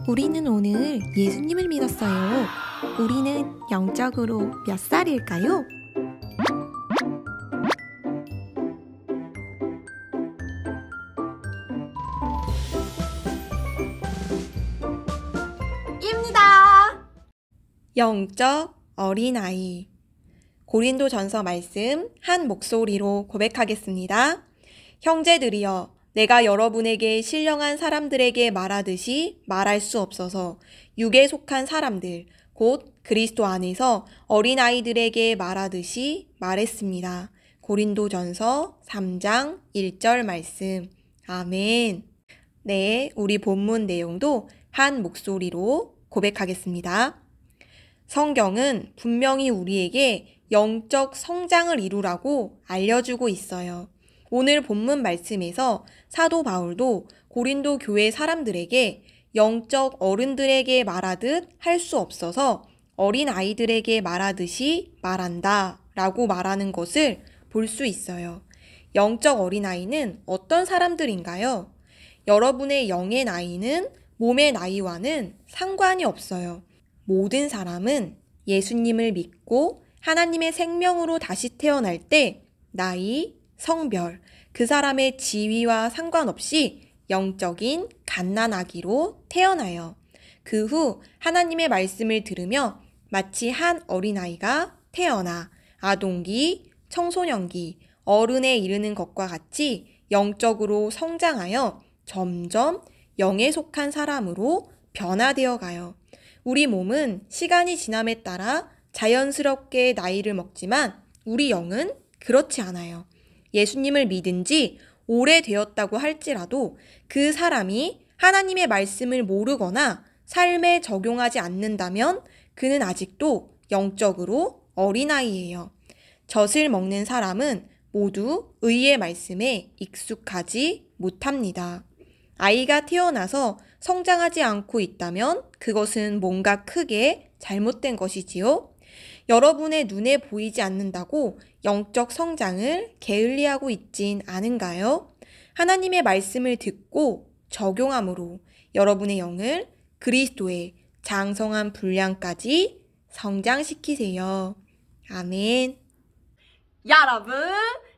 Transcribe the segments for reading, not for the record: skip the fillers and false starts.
우리는 오늘 예수님을 믿었어요. 우리는 영적으로 몇 살일까요? 입니다. 영적 어린아이. 고린도전서 말씀 한 목소리로 고백하겠습니다. 형제들이여, 내가 여러분에게 신령한 사람들에게 말하듯이 말할 수 없어서 육에 속한 사람들, 곧 그리스도 안에서 어린아이들에게 말하듯이 말했습니다. 고린도전서 3장 1절 말씀. 아멘. 네, 우리 본문 내용도 한 목소리로 고백하겠습니다. 성경은 분명히 우리에게 영적 성장을 이루라고 알려주고 있어요. 오늘 본문 말씀에서 사도 바울도 고린도 교회 사람들에게 영적 어른들에게 말하듯 할 수 없어서 어린 아이들에게 말하듯이 말한다 라고 말하는 것을 볼 수 있어요. 영적 어린아이는 어떤 사람들인가요? 여러분의 영의 나이는 몸의 나이와는 상관이 없어요. 모든 사람은 예수님을 믿고 하나님의 생명으로 다시 태어날 때 나이, 성별, 그 사람의 지위와 상관없이 영적인 갓난아기로 태어나요. 그 후 하나님의 말씀을 들으며 마치 한 어린아이가 태어나 아동기, 청소년기, 어른에 이르는 것과 같이 영적으로 성장하여 점점 영에 속한 사람으로 변화되어 가요. 우리 몸은 시간이 지남에 따라 자연스럽게 나이를 먹지만 우리 영은 그렇지 않아요. 예수님을 믿은 지 오래되었다고 할지라도 그 사람이 하나님의 말씀을 모르거나 삶에 적용하지 않는다면 그는 아직도 영적으로 어린아이예요. 젖을 먹는 사람은 모두 의의 말씀에 익숙하지 못합니다. 아이가 태어나서 성장하지 않고 있다면 그것은 뭔가 크게 잘못된 것이지요. 여러분의 눈에 보이지 않는다고 영적 성장을 게을리하고 있진 않은가요? 하나님의 말씀을 듣고 적용함으로 여러분의 영을 그리스도의 장성한 분량까지 성장시키세요. 아멘. 여러분,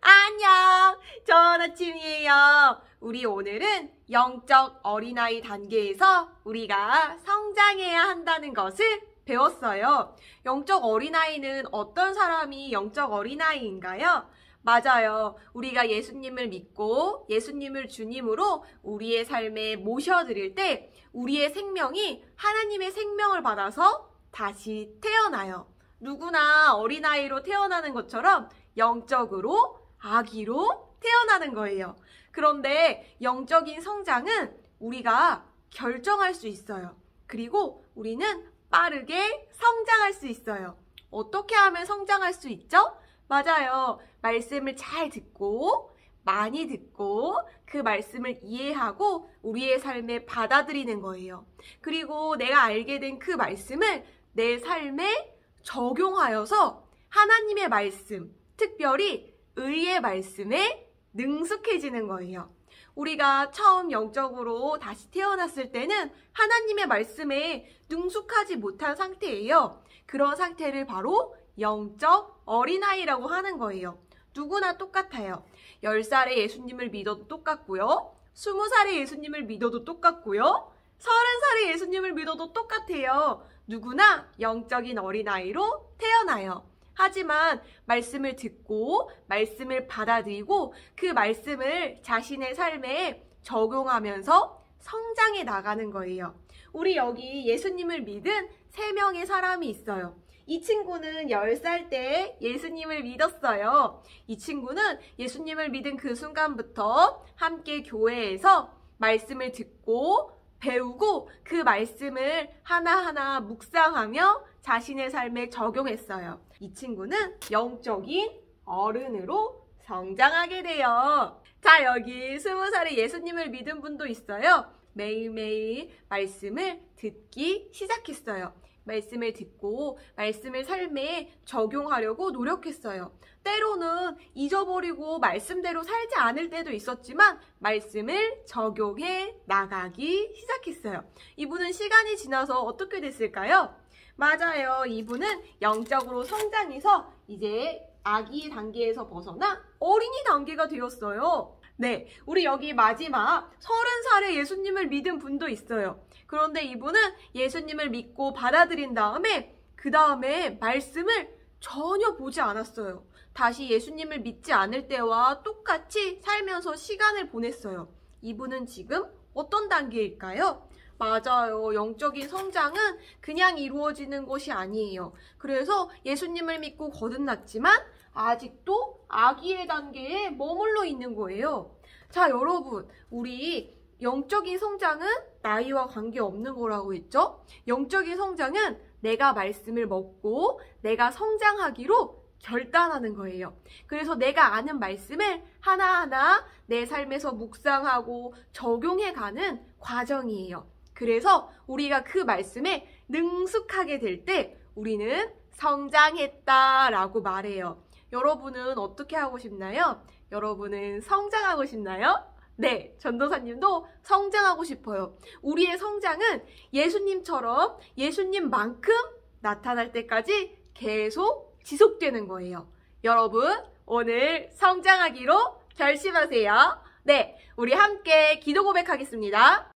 안녕! 좋은 아침이에요. 우리 오늘은 영적 어린아이 단계에서 우리가 성장해야 한다는 것을 배웠어요. 영적 어린아이는 어떤 사람이 영적 어린아이인가요? 맞아요. 우리가 예수님을 믿고 예수님을 주님으로 우리의 삶에 모셔드릴 때 우리의 생명이 하나님의 생명을 받아서 다시 태어나요. 누구나 어린아이로 태어나는 것처럼 영적으로 아기로 태어나는 거예요. 그런데 영적인 성장은 우리가 결정할 수 있어요. 그리고 우리는 빠르게 성장할 수 있어요. 어떻게 하면 성장할 수 있죠? 맞아요. 말씀을 잘 듣고 많이 듣고 그 말씀을 이해하고 우리의 삶에 받아들이는 거예요. 그리고 내가 알게 된 그 말씀을 내 삶에 적용하여서 하나님의 말씀, 특별히 의의 말씀에 능숙해지는 거예요. 우리가 처음 영적으로 다시 태어났을 때는 하나님의 말씀에 능숙하지 못한 상태예요. 그런 상태를 바로 영적 어린아이라고 하는 거예요. 누구나 똑같아요. 10살에 예수님을 믿어도 똑같고요. 20살에 예수님을 믿어도 똑같고요. 30살에 예수님을 믿어도 똑같아요. 누구나 영적인 어린아이로 태어나요. 하지만 말씀을 듣고 말씀을 받아들이고 그 말씀을 자신의 삶에 적용하면서 성장해 나가는 거예요. 우리 여기 예수님을 믿은 3명의 사람이 있어요. 이 친구는 10살 때 예수님을 믿었어요. 이 친구는 예수님을 믿은 그 순간부터 함께 교회에서 말씀을 듣고 배우고 그 말씀을 하나하나 묵상하며 자신의 삶에 적용했어요. 이 친구는 영적인 어른으로 성장하게 돼요. 자, 여기 20살에 예수님을 믿은 분도 있어요. 매일매일 말씀을 듣기 시작했어요. 말씀을 듣고 말씀을 삶에 적용하려고 노력했어요. 때로는 잊어버리고 말씀대로 살지 않을 때도 있었지만 말씀을 적용해 나가기 시작했어요. 이분은 시간이 지나서 어떻게 됐을까요? 맞아요. 이분은 영적으로 성장해서 이제 아기 단계에서 벗어나 어린이 단계가 되었어요. 네, 우리 여기 마지막 30살에 예수님을 믿은 분도 있어요. 그런데 이분은 예수님을 믿고 받아들인 다음에 그 다음에 말씀을 전혀 보지 않았어요. 다시 예수님을 믿지 않을 때와 똑같이 살면서 시간을 보냈어요. 이분은 지금 어떤 단계일까요? 맞아요. 영적인 성장은 그냥 이루어지는 것이 아니에요. 그래서 예수님을 믿고 거듭났지만 아직도 아기의 단계에 머물러 있는 거예요. 자, 여러분, 우리 영적인 성장은 나이와 관계없는 거라고 했죠? 영적인 성장은 내가 말씀을 먹고 내가 성장하기로 결단하는 거예요. 그래서 내가 아는 말씀을 하나하나 내 삶에서 묵상하고 적용해가는 과정이에요. 그래서 우리가 그 말씀에 능숙하게 될 때 우리는 성장했다라고 말해요. 여러분은 어떻게 하고 싶나요? 여러분은 성장하고 싶나요? 네, 전도사님도 성장하고 싶어요. 우리의 성장은 예수님처럼 예수님만큼 나타날 때까지 계속 지속되는 거예요. 여러분, 오늘 성장하기로 결심하세요. 네, 우리 함께 기도 고백하겠습니다.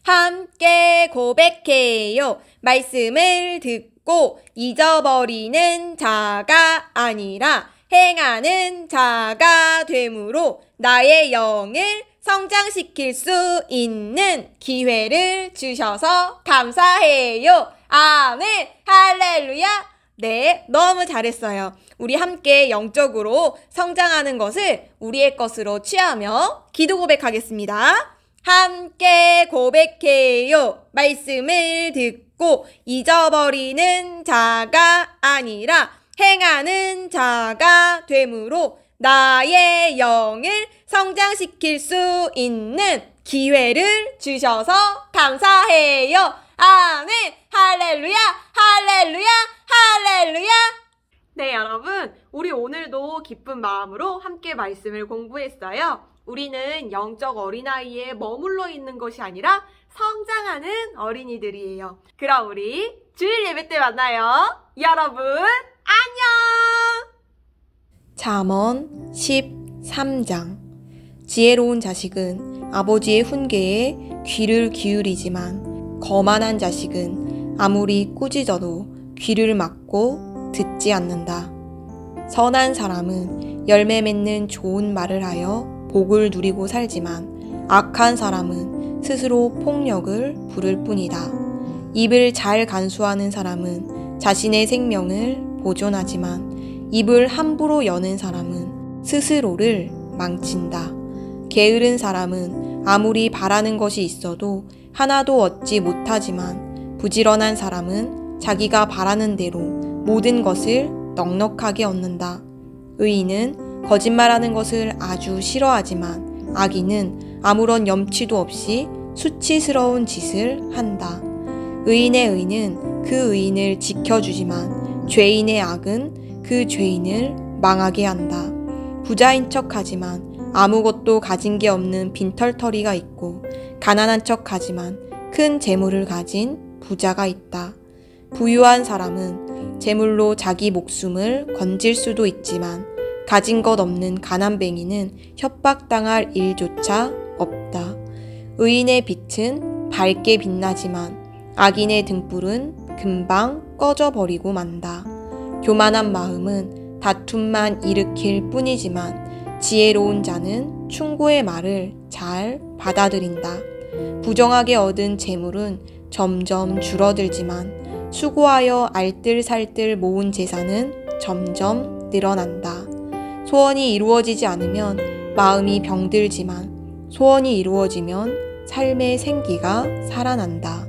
함께 고백해요. 말씀을 듣고 잊어버리는 자가 아니라 행하는 자가 되므로 나의 영을 성장시킬 수 있는 기회를 주셔서 감사해요. 아멘. 할렐루야. 네, 너무 잘했어요. 우리 함께 영적으로 성장하는 것을 우리의 것으로 취하며 기도 고백하겠습니다. 함께 고백해요. 말씀을 듣고 잊어버리는 자가 아니라 행하는 자가 되므로 나의 영을 성장시킬 수 있는 기회를 주셔서 감사해요. 아멘. 할렐루야. 할렐루야. 할렐루야. 네, 여러분, 우리 오늘도 기쁜 마음으로 함께 말씀을 공부했어요. 우리는 영적 어린아이에 머물러 있는 것이 아니라 성장하는 어린이들이에요. 그럼 우리 주일 예배 때 만나요. 여러분, 안녕! 잠언 13장. 지혜로운 자식은 아버지의 훈계에 귀를 기울이지만 거만한 자식은 아무리 꾸짖어도 귀를 막고 듣지 않는다. 선한 사람은 열매 맺는 좋은 말을 하여 복을 누리고 살지만 악한 사람은 스스로 폭력을 부를 뿐이다. 입을 잘 간수하는 사람은 자신의 생명을 보존하지만 입을 함부로 여는 사람은 스스로를 망친다. 게으른 사람은 아무리 바라는 것이 있어도 하나도 얻지 못하지만 부지런한 사람은 자기가 바라는 대로 모든 것을 넉넉하게 얻는다. 의인은 거짓말하는 것을 아주 싫어하지만 악인은 아무런 염치도 없이 수치스러운 짓을 한다. 의인의 의는 그 의인을 지켜주지만 죄인의 악은 그 죄인을 망하게 한다. 부자인 척하지만 아무것도 가진 게 없는 빈털터리가 있고 가난한 척하지만 큰 재물을 가진 부자가 있다. 부유한 사람은 재물로 자기 목숨을 건질 수도 있지만 가진 것 없는 가난뱅이는 협박당할 일조차 없다. 의인의 빛은 밝게 빛나지만 악인의 등불은 금방 꺼져버리고 만다. 교만한 마음은 다툼만 일으킬 뿐이지만 지혜로운 자는 충고의 말을 잘 받아들인다. 부정하게 얻은 재물은 점점 줄어들지만 수고하여 알뜰살뜰 모은 재산은 점점 늘어난다. 소원이 이루어지지 않으면 마음이 병들지만 소원이 이루어지면 삶의 생기가 살아난다.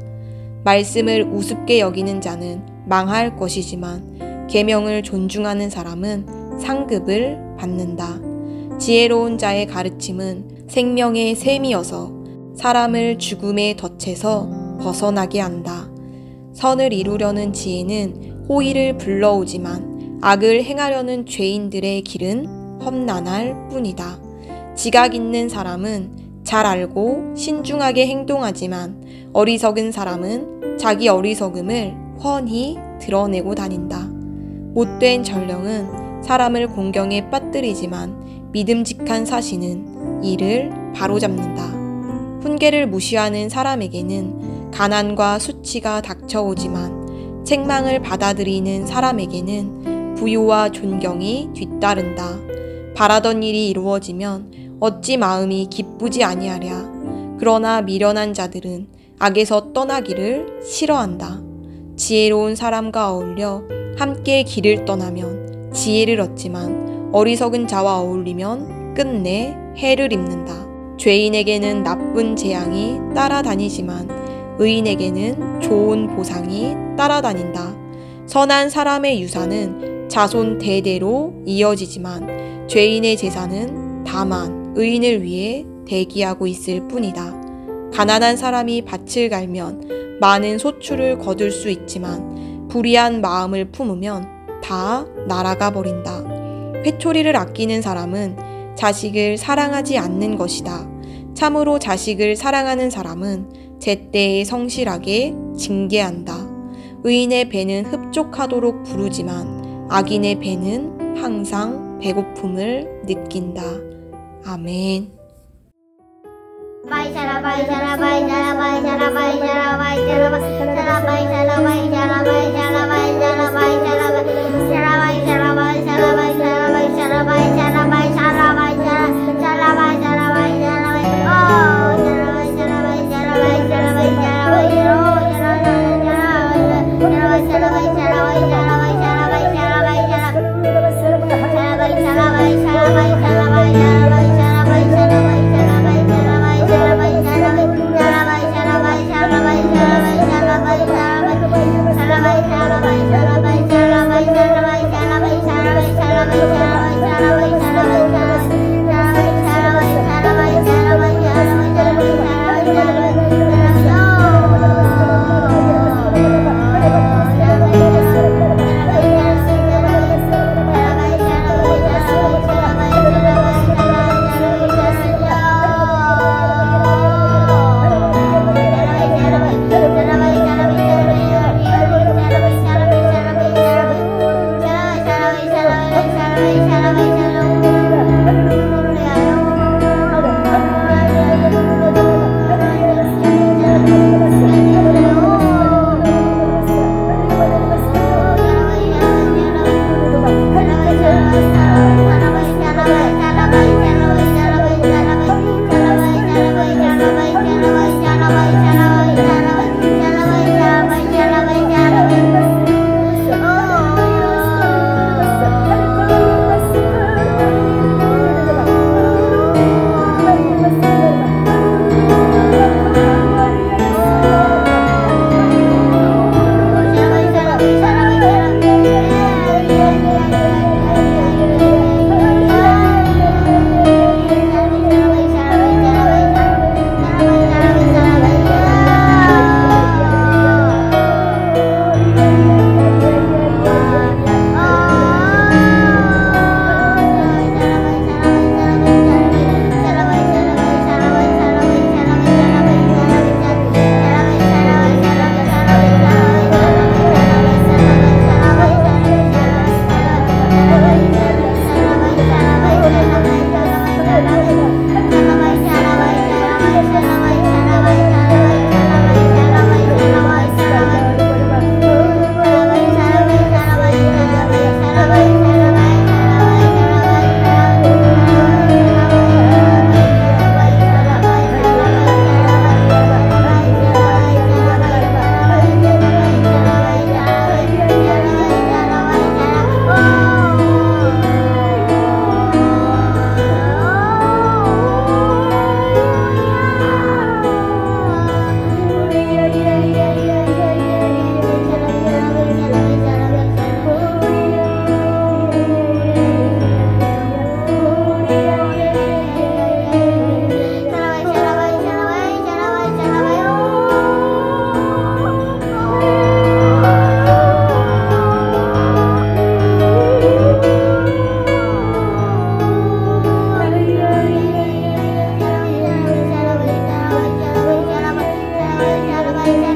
말씀을 우습게 여기는 자는 망할 것이지만 계명을 존중하는 사람은 상급을 받는다. 지혜로운 자의 가르침은 생명의 샘이어서 사람을 죽음의 덫에서 벗어나게 한다. 선을 이루려는 지혜는 호의를 불러오지만 악을 행하려는 죄인들의 길은 험난할 뿐이다. 지각 있는 사람은 잘 알고 신중하게 행동하지만 어리석은 사람은 자기 어리석음을 훤히 드러내고 다닌다. 못된 전령은 사람을 공경에 빠뜨리지만 믿음직한 사신은 이를 바로잡는다. 훈계를 무시하는 사람에게는 가난과 수치가 닥쳐오지만 책망을 받아들이는 사람에게는 부요와 존경이 뒤따른다. 바라던 일이 이루어지면 어찌 마음이 기쁘지 아니하랴. 그러나 미련한 자들은 악에서 떠나기를 싫어한다. 지혜로운 사람과 어울려 함께 길을 떠나면 지혜를 얻지만 어리석은 자와 어울리면 끝내 해를 입는다. 죄인에게는 나쁜 재앙이 따라다니지만 의인에게는 좋은 보상이 따라다닌다. 선한 사람의 유산은 자손 대대로 이어지지만 죄인의 재산은 다만 의인을 위해 대기하고 있을 뿐이다. 가난한 사람이 밭을 갈면 많은 소출을 거둘 수 있지만 불의한 마음을 품으면 다 날아가 버린다. 회초리를 아끼는 사람은 자식을 사랑하지 않는 것이다. 참으로 자식을 사랑하는 사람은 제때에 성실하게 징계한다. 의인의 배는 흡족하도록 부르지만 악인의 배는 항상 배고픔을 느낀다. 아멘. Bye.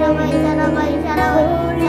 사람아 이 사람아 이 사람아